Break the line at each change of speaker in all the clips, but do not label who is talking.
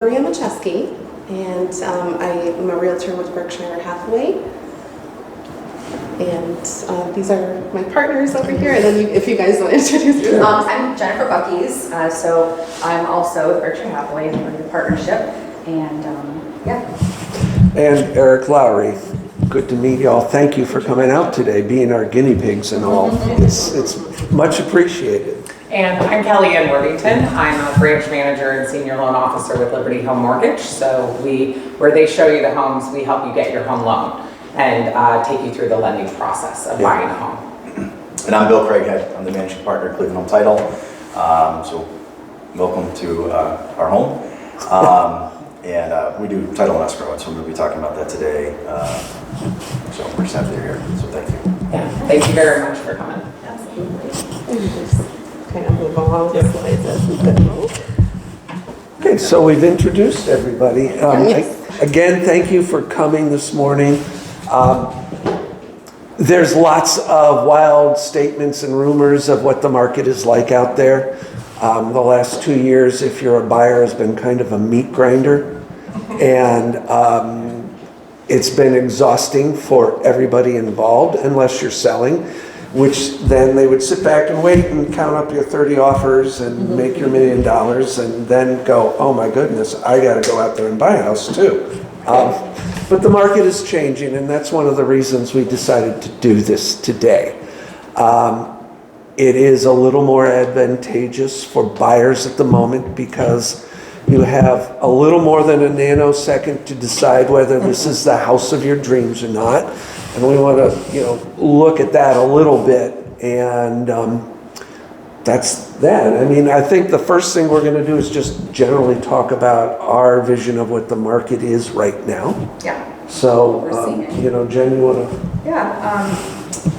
Machesky, and I'm a realtor with Berkshire Hathaway. And these are my partners over here. And then if you guys want to introduce yourself.
I'm Jennifer Bukys, so I'm also with Berkshire Hathaway in the partnership. And yeah.
And Eric Lowrey. Good to meet you all. Thank you for coming out today, being our guinea pigs and all. It's much appreciated.
And I'm Kelly Ann Worthington. I'm a branch manager and senior loan officer with Liberty Home Mortgage. So where they show you the homes, we help you get your home loan and take you through the lending process of buying a home.
And I'm Bill Craighead. I'm the managing partner at Cleveland Home Title. So welcome to our home. And we do title and escrow, and so we're going to be talking about that today. So we're just happy you're here. So thank you.
Yeah, thank you very much for coming.
Absolutely. Kind of move along the slides as we go.
Okay, so we've introduced everybody.
Yes.
Again, thank you for coming this morning. There's lots of wild statements and rumors of what the market is like out there. The last 2 years, if you're a buyer, has been kind of a meat grinder. And it's been exhausting for everybody involved, unless you're selling, which then they would sit back and wait and count up your 30 offers and make your $1 million and then go, oh my goodness, I got to go out there and buy a house too. But the market is changing, and that's one of the reasons we decided to do this today. It is a little more advantageous for buyers at the moment because you have a little more than a nanosecond to decide whether this is the house of your dreams or not. And we want to, look at that a little bit, and that's that. I mean, I think the first thing we're going to do is just generally talk about our vision of what the market is right now.
Yeah.
So,
We're seeing it.
Jen, you want to?
Yeah.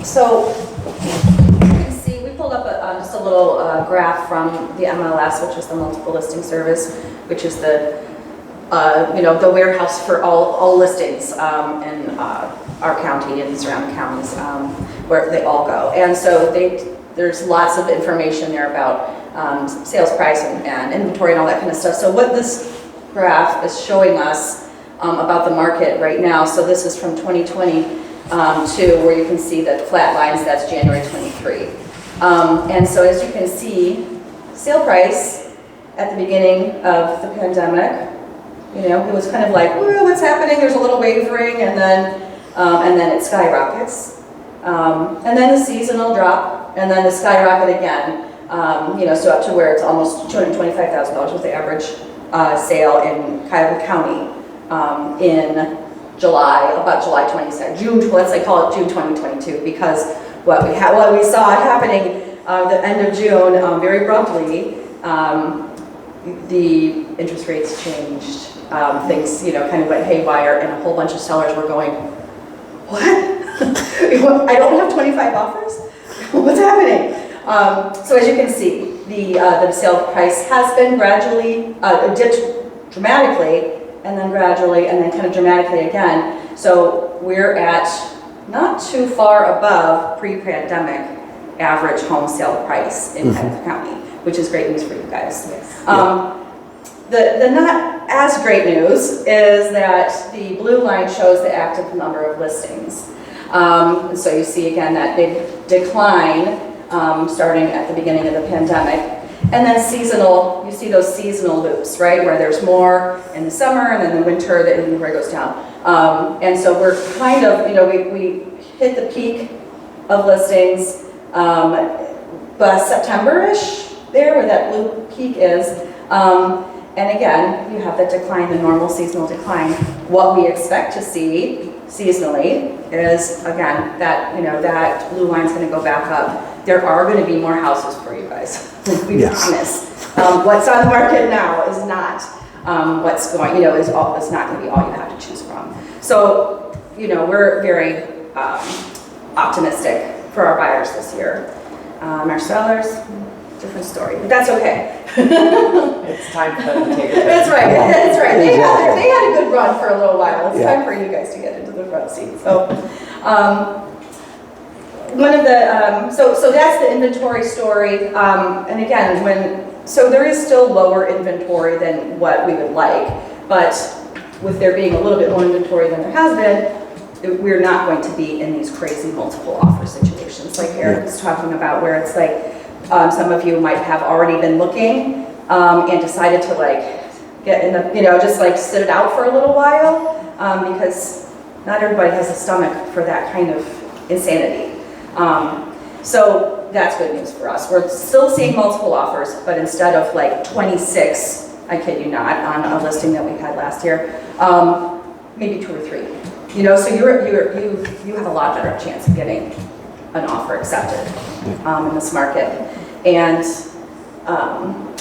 So you can see we pulled up just a little graph from the MLS, which is the multiple listing service, which is the the warehouse for all listings in our county and surrounding counties, where they all go. And so there's lots of information there about sales price and inventory and all that kind of stuff. So what this graph is showing us about the market right now, so this is from 2020 where you can see the flat lines, that's January 23. And so as you can see, sale price at the beginning of the pandemic, it was kind of like, whoa, what's happening? There's a little wavering, and then it skyrockets. And then the seasonal drop, and then the skyrocket again, so up to where it's almost $225,000 with the average sale in Cuyahoga County in about July 22nd, let's call it June 2022, because what we saw happening the end of June very abruptly, the interest rates changed. Things, kind of went haywire, and a whole bunch of sellers were going, what? I don't have 25 offers? What's happening? So as you can see, the sale price has been gradually dipped dramatically, and then gradually, and then kind of dramatically again. So we're at not too far above pre-pandemic average home sale price in Cuyahoga County, which is great news for you guys. Yes. The not as great news is that the blue line shows the active number of listings. So you see again that big decline starting at the beginning of the pandemic. And then seasonal, you see those seasonal loops, right? Where there's more in the summer, and then the winter, the inventory goes down. And so we're kind of, we hit the peak of listings but September-ish there, where that blue peak is. And again, you have that decline, the normal seasonal decline. What we expect to see seasonally is, again, that that blue line's going to go back up. There are going to be more houses for you guys. We promise. What's on the market now is not what's going. Is not going to be all you have to choose from. So we're very optimistic for our buyers this year. Our sellers, different story, but that's okay.
It's time for them to take it.
That's right. That's right. They had a good run for a little while. It's time for you guys to get into the front seat. So, one of the so that's the inventory story. And again, when So there is still lower inventory than what we would like, but with there being a little bit more inventory than there has been, we're not going to be in these crazy multiple offer situations like Eric was talking about, where it's like some of you might have already been looking and decided to like get in the, just like sit it out for a little while because not everybody has a stomach for that kind of insanity. So that's good news for us. We're still seeing multiple offers, but instead of like 26, I kid you not, on a listing that we had last year, maybe 2 or 3. So you have a lot better chance of getting an offer accepted in this market. And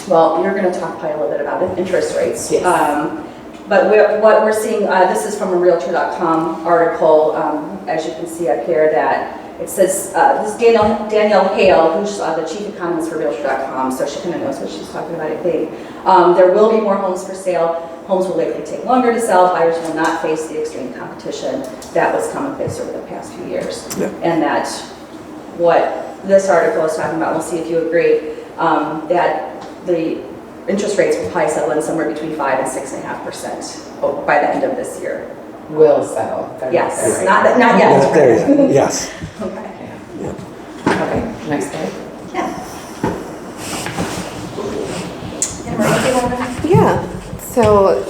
well, you're going to talk probably a little bit about it, interest rates.
Yes.
But what we're seeing, this is from a Realtor.com article, as you can see up here, that it says, this is Danielle Hale, who's the chief economist for Realtor.com, so she kind of knows what she's talking about, I think. There will be more homes for sale. Homes will likely take longer to sell. Buyers will not face the extreme competition that was commonplace over the past few years.
Yeah.
And that's what this article is talking about. We'll see if you agree, that the interest rates will probably settle in somewhere between 5 and 6.5% by the end of this year.
Will settle. They're
Yes,
not there
not yet.
Not there yet. Yes.
Okay.
yet. Okay, next slide.
Yeah. And Maria, do you want to?
Yeah, so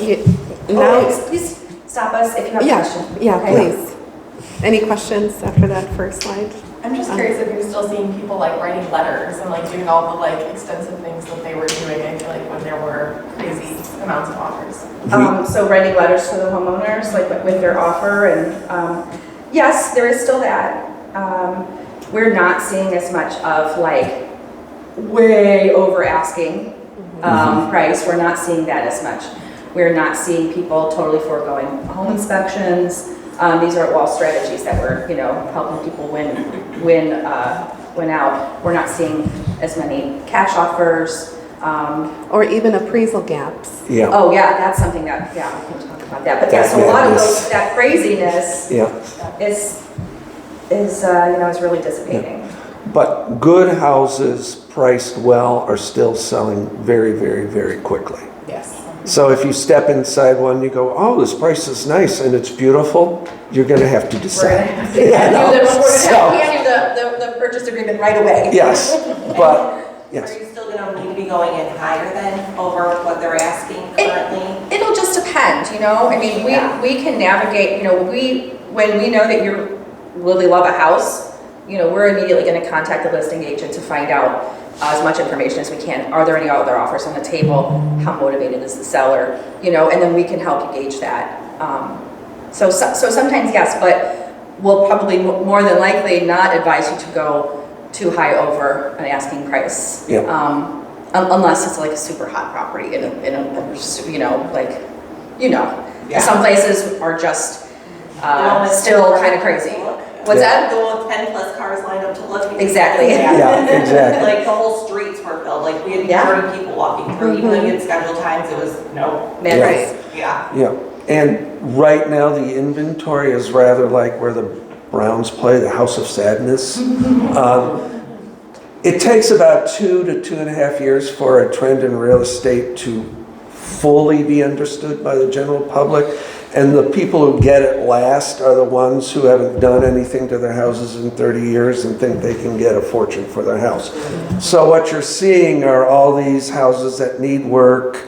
now,
Please stop us if you have a question.
yeah,
Okay.
please. Any questions after that first slide?
I'm just curious if you're still seeing people like writing letters and like doing all the like extensive things that they were doing, I feel like, when there were crazy amounts of offers.
So writing letters to the homeowners, like with their offer, and yes, there is still that. We're not seeing as much of like way over asking price. We're not seeing that as much. We're not seeing people totally foregoing home inspections. These are all strategies that we're, helping people win out. We're not seeing as many cash offers.
Or even appraisal gaps.
Yeah.
Oh yeah, that's something that, we can talk about that. But yeah, so a lot of that craziness
Yeah.
is really dissipating.
But good houses priced well are still selling very, very, very quickly.
Yes.
So if you step inside one, you go, oh, this price is nice and it's beautiful, you're going to have to
We're gonna
decide.
have to hand you the purchase agreement right away.
Yes, but,
Are
yes.
you still gonna need to be going in higher than over what they're asking currently?
It'll just depend, I mean, we can navigate, when we know that you really love a house, we're immediately going to contact the listing agent to find out as much information as we can. Are there any other offers on the table? How motivated is the seller? And then we can help you gauge that. So sometimes yes, but we'll probably more than likely not advise you to go too high over an asking price.
Yeah.
Unless it's like a super hot property in a
Yeah.
some places are just still kind of crazy. What's that?
The one with 10 plus cars lined up to look.
Exactly.
Yeah, exactly.
Like the whole streets were filled, like we had
Yeah.
30 people walking through, even though we had scheduled times, it was, no.
Madness.
Yeah.
Yeah, and right now the inventory is rather like where the Browns play, the House of Sadness. It takes about 2 to 2.5 years for a trend in real estate to fully be understood by the general public. And the people who get it last are the ones who haven't done anything to their houses in 30 years and think they can get a fortune for their house. So what you're seeing are all these houses that need work,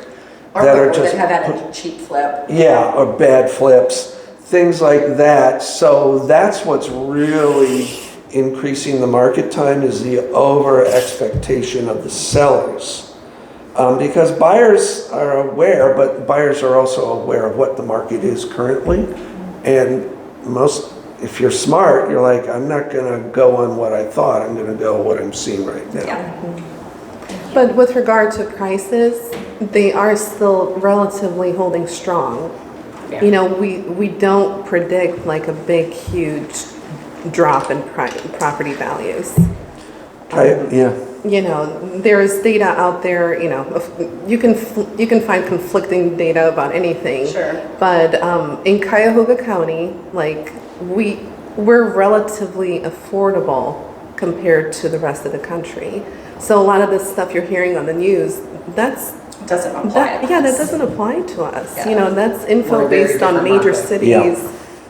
Or
that are
that
just
have had a cheap flip.
yeah, or bad flips, things like that. So that's what's really increasing the market time, is the over expectation of the sellers. Because buyers are aware, but buyers are also aware of what the market is currently. And if you're smart, you're like, I'm not gonna go on what I thought, I'm gonna go what I'm seeing right now.
Yeah.
But with regard to prices, they are still relatively holding strong.
Yeah.
We don't predict like a big, huge drop in property values.
Yeah.
There's data out there, you can find conflicting data about anything.
Sure.
But in Cuyahoga County, like we're relatively affordable compared to the rest of the country. So a lot of this stuff you're hearing on the news, that's,
Doesn't apply to
that
us.
doesn't apply to us.
Yeah.
You know, that's
We're
info
a very
based on
different
major
market.
cities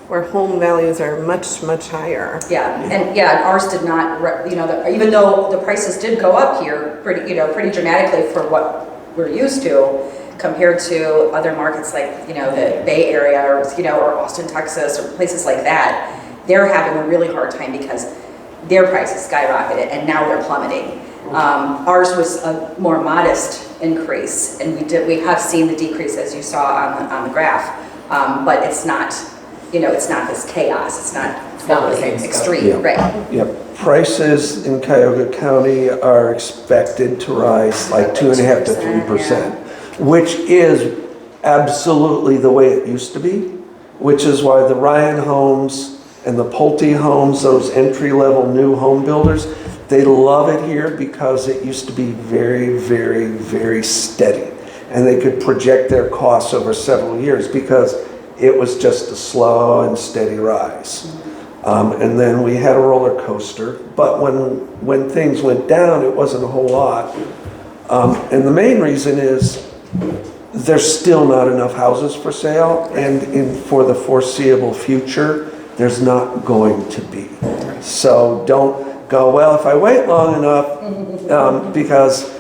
where home values are much, much higher.
Yeah, and ours did not, even though the prices did go up here pretty dramatically for what we're used to compared to other markets like, the Bay Area or Austin, Texas, or places like that, they're having a really hard time because their prices skyrocketed and now they're plummeting. Ours was a more modest increase, and we have seen the decrease as you saw on the graph, but it's not, it's not this chaos. It's not
not the same scope.
extreme,
Yeah.
right?
Yep, prices in Cuyahoga County are expected to rise like 2.5% to 3%, which is absolutely the way it used to be, which is why the Ryan homes and the Pulte homes, those entry-level new home builders, they love it here because it used to be very, very, very steady. And they could project their costs over several years because it was just a slow and steady rise. And then we had a roller coaster, but when things went down, it wasn't a whole lot. And the main reason is there's still not enough houses for sale, and for the foreseeable future, there's not going to be. So don't go, well, if I wait long enough, because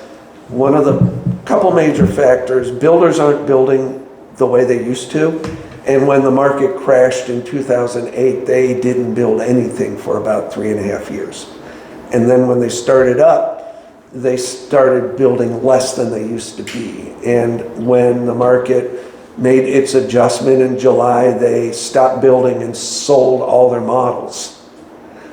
one of the couple major factors, builders aren't building the way they used to. And when the market crashed in 2008, they didn't build anything for about 3.5 years. And then when they started up, they started building less than they used to be. And when the market made its adjustment in July, they stopped building and sold all their models.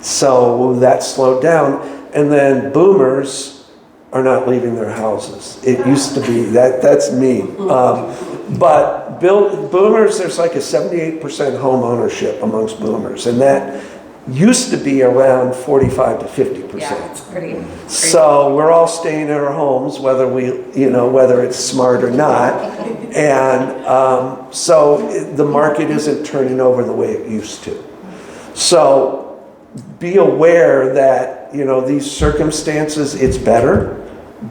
So that slowed down. And then boomers are not leaving their houses. It used to be, that's me. But boomers, there's like a 78% home ownership amongst boomers. And that used to be around 45 to 50%.
Yeah, it's pretty.
So we're all staying in our homes, whether whether it's smart or not. And so the market isn't turning over the way it used to. So be aware that, these circumstances, it's better,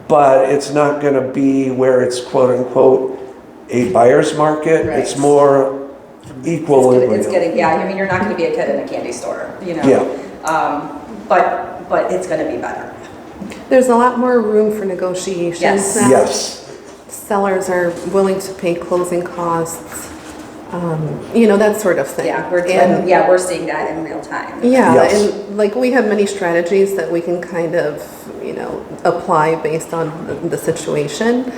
but it's not going to be where it's quote unquote a buyer's market.
Right.
It's more equilibrium.
It's getting, you're not going to be a kid in a candy store,
Yeah.
But it's going to be better.
There's a lot more room for negotiations
Yes.
now.
Yes.
Sellers are willing to pay closing costs, that sort of thing.
Yeah,
And-
we're seeing that in real time.
Yeah,
Yes.
and like we have many strategies that we can kind of, apply based on the situation.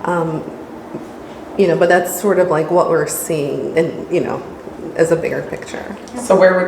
But that's sort of like what we're seeing and, as a bigger picture.
So where would